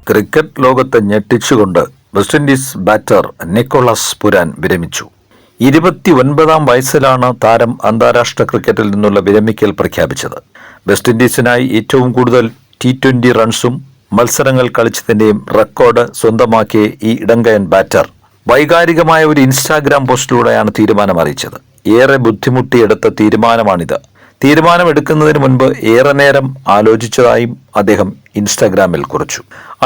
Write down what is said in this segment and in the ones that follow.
Cricket ലോകത്തെ ഞെട്ടിച്ചുകൊണ്ട് West Indies batter Nicholas Pooran വിരമിച്ചു. 29-ാം വയസ്സിലാണ് താരം അന്താരാഷ്ട്ര ക്രിക്കറ്റിൽ നിന്നുള്ള വിരമിക്കൽ പ്രഖ്യാപിച്ചത്. വെസ്റ്റ് ഇൻഡീസിനായി ഏറ്റവും കൂടുതൽ T20 റൺസും മത്സരങ്ങൾ കളിച്ചതിന്റെയും റെക്കോർഡ് സ്വന്തമാക്കിയ ഈ ഇടങ്കയൻ ബാറ്റർ വൈകാരികമായ ഒരു ഇൻസ്റ്റാഗ്രാം പോസ്റ്റിലൂടെയാണ് തീരുമാനം അറിയിച്ചത്. ഏറെ ബുദ്ധിമുട്ടിയെടുത്ത തീരുമാനമാണിത്. തീരുമാനമെടുക്കുന്നതിന് മുൻപ് ഏറെ നേരം ആലോചിച്ചതായും അദ്ദേഹം ഇൻസ്റ്റാഗ്രാമിൽ കുറിച്ചു.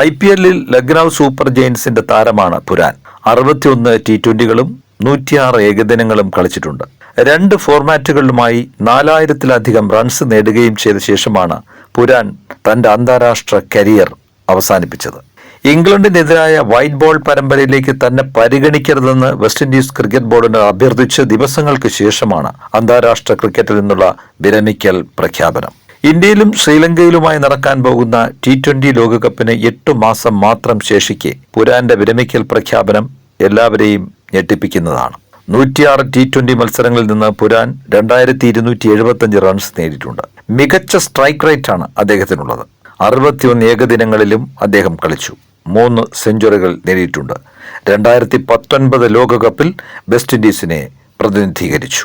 IPL-ൽ ലക്നൌ സൂപ്പർ ജയൻസിന്റെ താരമാണ് പുരാൻ. 61 T20കളും 106 ഏകദിനങ്ങളും കളിച്ചിട്ടുണ്ട്. 2 ഫോർമാറ്റുകളിലുമായി 4000-ത്തിലധികം റൺസ് നേടുകയും ചെയ്ത ശേഷമാണ് പുരാൻ തന്റെ അന്താരാഷ്ട്ര കരിയർ അവസാനിപ്പിച്ചത്. ഇംഗ്ലണ്ടിനെതിരായ വൈറ്റ് ബോൾ പരമ്പരയിലേക്ക് തന്നെ പരിഗണിക്കരുതെന്ന് വെസ്റ്റ് ഇൻഡീസ് ക്രിക്കറ്റ് ബോർഡിന് അഭ്യർത്ഥിച്ച് ദിവസങ്ങൾക്ക് ശേഷമാണ് അന്താരാഷ്ട്ര ക്രിക്കറ്റിൽ നിന്നുള്ള വിരമിക്കൽ പ്രഖ്യാപനം. ഇന്ത്യയിലും ശ്രീലങ്കയിലുമായി നടക്കാൻ പോകുന്ന T20 ലോകകപ്പിന് 8 മാസം മാത്രം ശേഷിക്കെ പുരാന്റെ വിരമിക്കൽ പ്രഖ്യാപനം എല്ലാവരെയും ഞെട്ടിപ്പിക്കുന്നതാണ്. 106 T20 മത്സരങ്ങളിൽ നിന്ന് പുരാൻ 2275 റൺസ് നേടിയിട്ടുണ്ട്. മികച്ച സ്ട്രൈക്ക് റേറ്റാണ് അദ്ദേഹത്തിനുള്ളത്. 61 ഏകദിനങ്ങളിലും അദ്ദേഹം കളിച്ചു. 3 സെഞ്ചുറികൾ നേടിയിട്ടുണ്ട്. 2019 ലോകകപ്പിൽ വെസ്റ്റ് ഇൻഡീസിനെ പ്രതിനിധീകരിച്ചു.